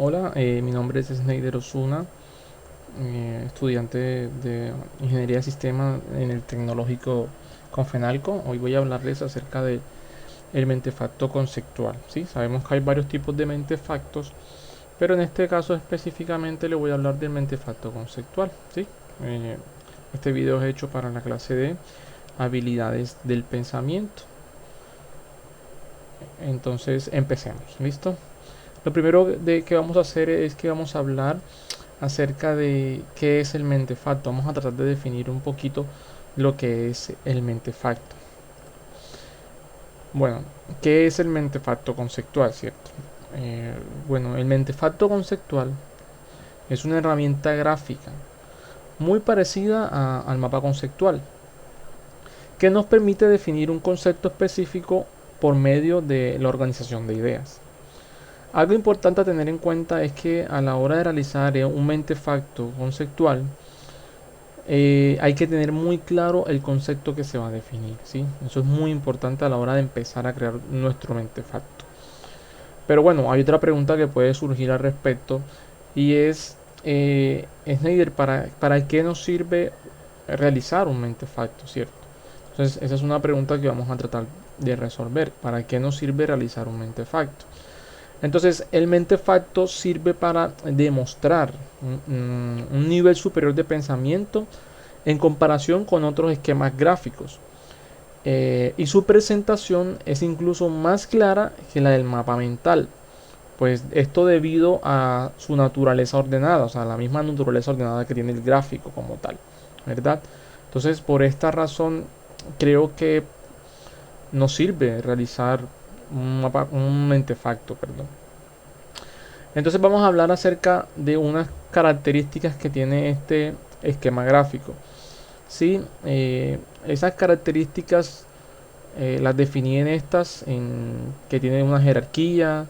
Hola, mi nombre es Sneider Osuna, estudiante de Ingeniería de Sistemas en el Tecnológico Confenalco. Hoy voy a hablarles acerca de el mentefacto conceptual. ¿Sí? Sabemos que hay varios tipos de mentefactos, pero en este caso específicamente le voy a hablar del mentefacto conceptual. ¿Sí? Eh, este video es hecho para la clase de habilidades del pensamiento. Entonces empecemos, ¿listo? Lo primero que vamos a hacer es que vamos a hablar acerca de qué es el mentefacto. Vamos a tratar de definir un poquito lo que es el mentefacto. Bueno, ¿qué es el mentefacto conceptual, cierto? Eh, bueno, el mentefacto conceptual es una herramienta gráfica muy parecida al mapa conceptual, que nos permite definir un concepto específico por medio de la organización de ideas. Algo importante a tener en cuenta es que a la hora de realizar un mentefacto conceptual, hay que tener muy claro el concepto que se va a definir, ¿sí? Eso es muy importante a la hora de empezar a crear nuestro mentefacto. Pero bueno, hay otra pregunta que puede surgir al respecto y es, Snyder, ¿para qué nos sirve realizar un mentefacto, cierto? Entonces, esa es una pregunta que vamos a tratar de resolver. ¿Para qué nos sirve realizar un mentefacto? Entonces, el mentefacto sirve para demostrar un nivel superior de pensamiento en comparación con otros esquemas gráficos. Y su presentación es incluso más clara que la del mapa mental. Pues esto debido a su naturaleza ordenada, o sea, la misma naturaleza ordenada que tiene el gráfico como tal, ¿verdad? Entonces, por esta razón, creo que nos sirve realizar un mentefacto, perdón. Entonces vamos a hablar acerca de unas características que tiene este esquema gráfico. Sí, esas características las definí en estas, en que tiene una jerarquía,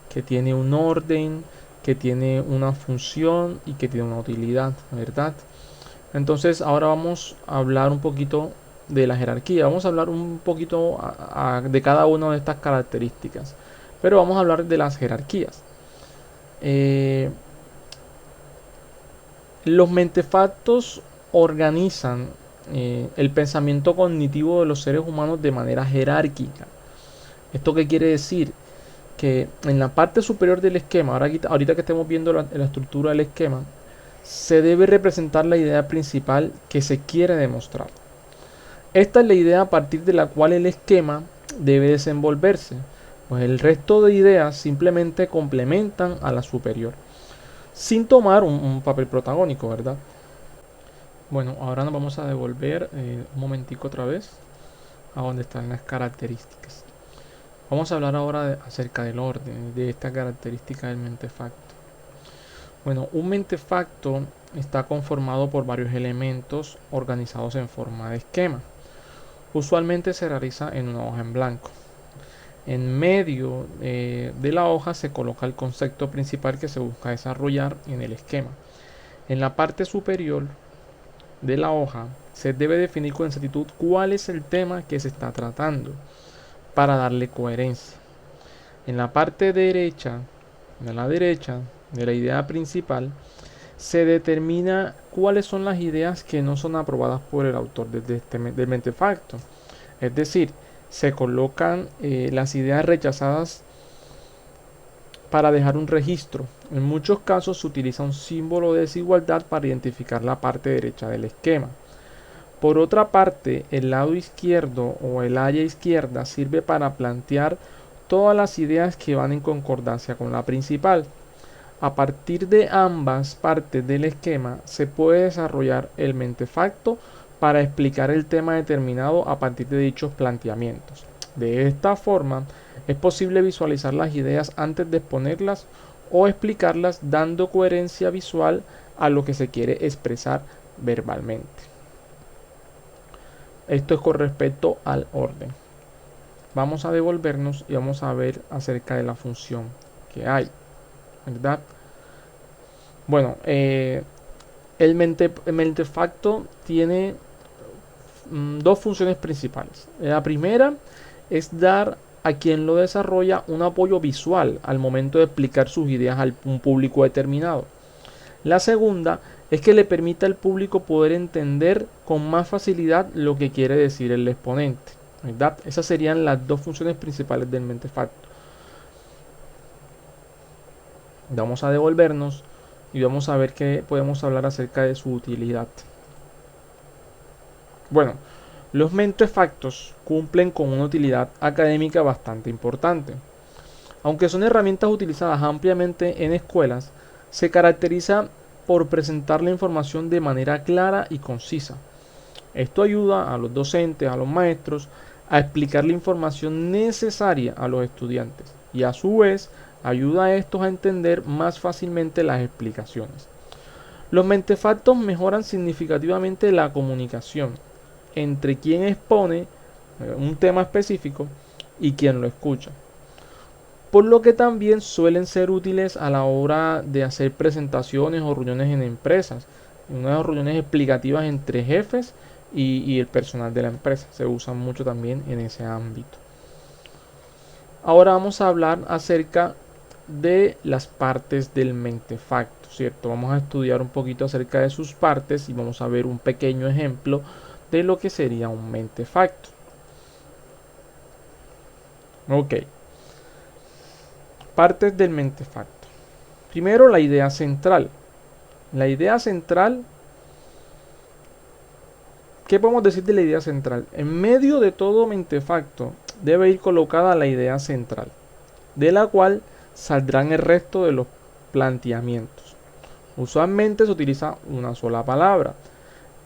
que tiene un orden, que tiene una función y que tiene una utilidad, ¿verdad? Entonces ahora vamos a hablar un poquito de la jerarquía. Vamos a hablar un poquito de cada una de estas características. Pero vamos a hablar de las jerarquías. Eh, los mentefactos organizan el pensamiento cognitivo de los seres humanos de manera jerárquica. ¿Esto qué quiere decir? Que en la parte superior del esquema, ahorita que estemos viendo la estructura del esquema, se debe representar la idea principal que se quiere demostrar. Esta es la idea a partir de la cual el esquema debe desenvolverse, pues el resto de ideas simplemente complementan a la superior, sin tomar un papel protagónico, ¿verdad? Bueno, ahora nos vamos a devolver un momentico otra vez a donde están las características. Vamos a hablar ahora acerca del orden, de esta característica del mentefacto. Bueno, un mentefacto está conformado por varios elementos organizados en forma de esquema. Usualmente se realiza en una hoja en blanco. En medio de la hoja se coloca el concepto principal que se busca desarrollar en el esquema. En la parte superior de la hoja se debe definir con exactitud cuál es el tema que se está tratando para darle coherencia. En la parte derecha, de la derecha de la idea principal, se determina cuáles son las ideas que no son aprobadas por el autor del mentefacto. Es decir, se colocan las ideas rechazadas para dejar un registro. En muchos casos se utiliza un símbolo de desigualdad para identificar la parte derecha del esquema. Por otra parte, el lado izquierdo o el área izquierda sirve para plantear todas las ideas que van en concordancia con la principal. A partir de ambas partes del esquema se puede desarrollar el mentefacto para explicar el tema determinado a partir de dichos planteamientos. De esta forma, es posible visualizar las ideas antes de exponerlas o explicarlas dando coherencia visual a lo que se quiere expresar verbalmente. Esto es con respecto al orden. Vamos a devolvernos y vamos a ver acerca de la función que hay, ¿verdad? Bueno, el mentefacto tiene dos funciones principales. La primera es dar a quien lo desarrolla un apoyo visual al momento de explicar sus ideas a un público determinado. La segunda es que le permite al público poder entender con más facilidad lo que quiere decir el exponente, ¿verdad? Esas serían las dos funciones principales del mentefacto. Vamos a devolvernos y vamos a ver qué podemos hablar acerca de su utilidad. Bueno, los mentefactos cumplen con una utilidad académica bastante importante. Aunque son herramientas utilizadas ampliamente en escuelas, se caracteriza por presentar la información de manera clara y concisa. Esto ayuda a los docentes, a los maestros, a explicar la información necesaria a los estudiantes y a su vez ayuda a estos a entender más fácilmente las explicaciones. Los mentefactos mejoran significativamente la comunicación entre quien expone un tema específico y quien lo escucha, por lo que también suelen ser útiles a la hora de hacer presentaciones o reuniones en empresas, unas reuniones explicativas entre jefes y el personal de la empresa. Se usan mucho también en ese ámbito. Ahora vamos a hablar acerca de las partes del mentefacto, ¿cierto? Vamos a estudiar un poquito acerca de sus partes y vamos a ver un pequeño ejemplo de lo que sería un mentefacto. Ok. Partes del mentefacto. Primero, la idea central. La idea central, ¿qué podemos decir de la idea central? En medio de todo mentefacto debe ir colocada la idea central, de la cual saldrán el resto de los planteamientos. Usualmente se utiliza una sola palabra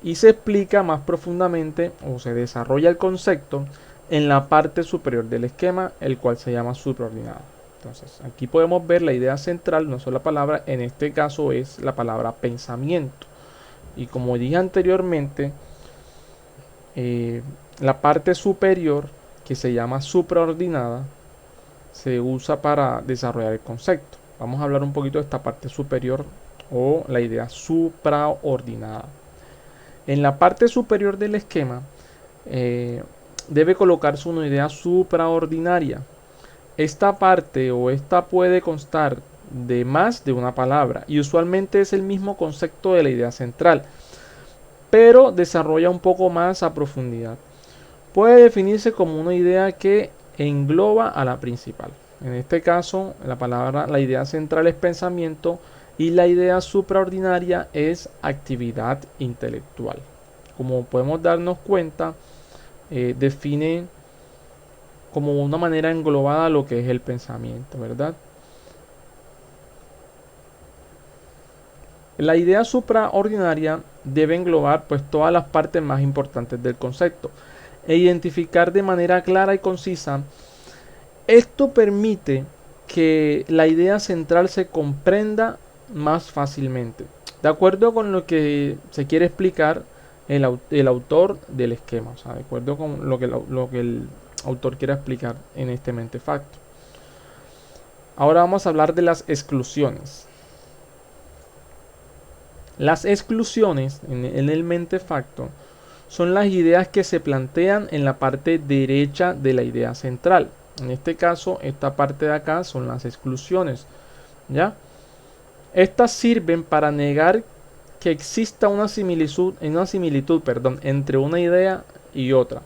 y se explica más profundamente o se desarrolla el concepto en la parte superior del esquema, el cual se llama supraordinado. Entonces, aquí podemos ver la idea central, una sola palabra, en este caso es la palabra pensamiento. Y como dije anteriormente, la parte superior, que se llama supraordinada, se usa para desarrollar el concepto. Vamos a hablar un poquito de esta parte superior o la idea supraordinada. En la parte superior del esquema debe colocarse una idea supraordinaria. Esta parte o esta puede constar de más de una palabra y usualmente es el mismo concepto de la idea central, pero desarrolla un poco más a profundidad. Puede definirse como una idea que engloba a la principal. En este caso, la idea central es pensamiento y la idea supraordinaria es actividad intelectual. Como podemos darnos cuenta, define como una manera englobada lo que es el pensamiento, ¿verdad? La idea supraordinaria debe englobar pues todas las partes más importantes del concepto e identificar de manera clara y concisa. Esto permite que la idea central se comprenda más fácilmente, de acuerdo con lo que se quiere explicar el autor del esquema, o sea, de acuerdo con lo que el autor quiere explicar en este mentefacto. Ahora vamos a hablar de las exclusiones. Las exclusiones en el mentefacto son las ideas que se plantean en la parte derecha de la idea central. En este caso, esta parte de acá son las exclusiones, ¿ya? Estas sirven para negar que exista una similitud entre una idea y otra.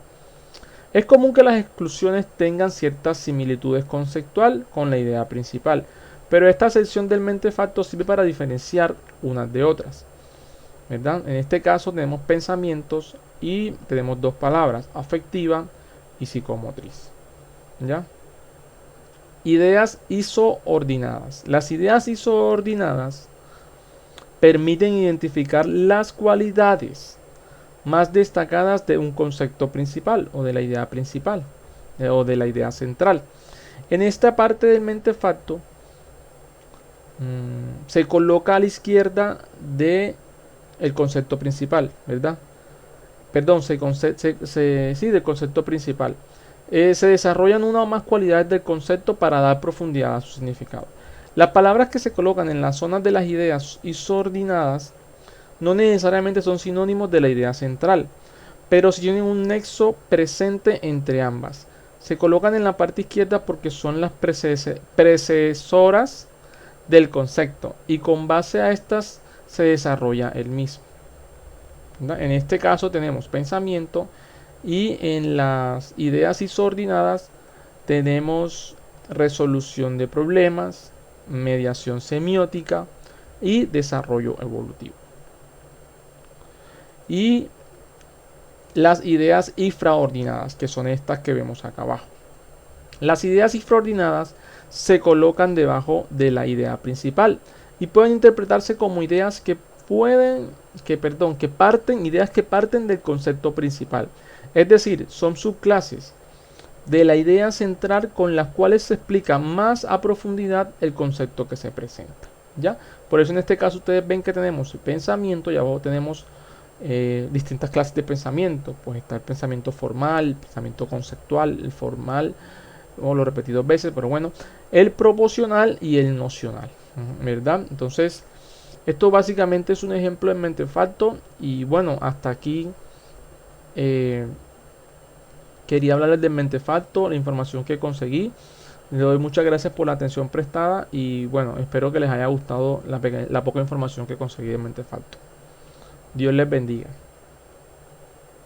Es común que las exclusiones tengan ciertas similitudes conceptual con la idea principal, pero esta sección del mentefacto sirve para diferenciar unas de otras, ¿verdad? En este caso tenemos pensamientos y tenemos dos palabras, afectiva y psicomotriz, ¿ya? Ideas isoordinadas. Las ideas isoordinadas permiten identificar las cualidades más destacadas de un concepto principal o de la idea principal o de la idea central. En esta parte del mentefacto se coloca a la izquierda de el concepto principal, ¿verdad? Perdón, del concepto principal. Se desarrollan una o más cualidades del concepto para dar profundidad a su significado. Las palabras que se colocan en las zonas de las ideas isoordinadas no necesariamente son sinónimos de la idea central, pero sí tienen un nexo presente entre ambas. Se colocan en la parte izquierda porque son las predecesoras del concepto y con base a estas se desarrolla el mismo. En este caso tenemos pensamiento y en las ideas isordinadas tenemos resolución de problemas, mediación semiótica y desarrollo evolutivo. Y las ideas infraordinadas, que son estas que vemos acá abajo. Las ideas infraordinadas se colocan debajo de la idea principal y pueden interpretarse como ideas que ideas que parten del concepto principal. Es decir, son subclases de la idea central con las cuales se explica más a profundidad el concepto que se presenta. ¿Ya? Por eso en este caso ustedes ven que tenemos el pensamiento y abajo tenemos distintas clases de pensamiento. Pues está el pensamiento formal, el pensamiento conceptual, el formal, o lo repetí dos veces, pero bueno, el proposicional y el nocional, ¿verdad? Entonces, esto básicamente es un ejemplo de mentefacto y bueno, hasta aquí quería hablarles del mentefacto, la información que conseguí. Les doy muchas gracias por la atención prestada y bueno, espero que les haya gustado la poca información que conseguí de mentefacto. Dios les bendiga.